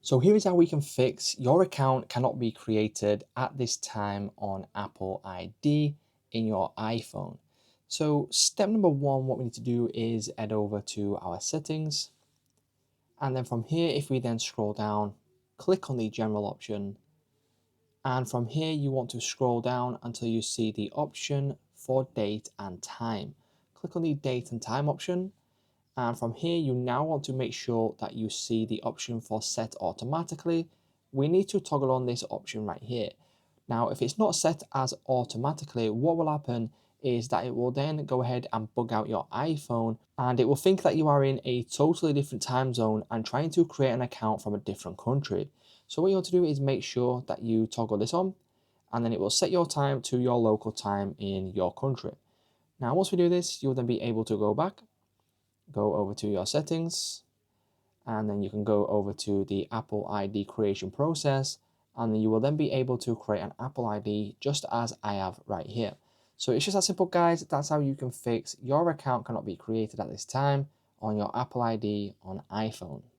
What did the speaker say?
So here is how we can fix your account cannot be created at this time on Apple ID in your iPhone. So step number one, what we need to do is head over to our settings. And then from here, if we then scroll down, click on the general option. And from here, you want to scroll down until you see the option for date and time. Click on the date and time option. And from here, you now want to make sure that you see the option for set automatically. We need to toggle on this option right here. Now, if it's not set as automatically, what will happen is that it will then go ahead and bug out your iPhone and it will think that you are in a totally different time zone and trying to create an account from a different country. So what you want to do is make sure that you toggle this on and then it will set your time to your local time in your country. Now, once we do this, you'll then be able to go over to your settings, and then you can go over to the Apple ID creation process, and then you will then be able to create an Apple ID just as I have right here. So it's just that simple, guys. That's how you can fix your account cannot be created at this time on your Apple ID on iPhone.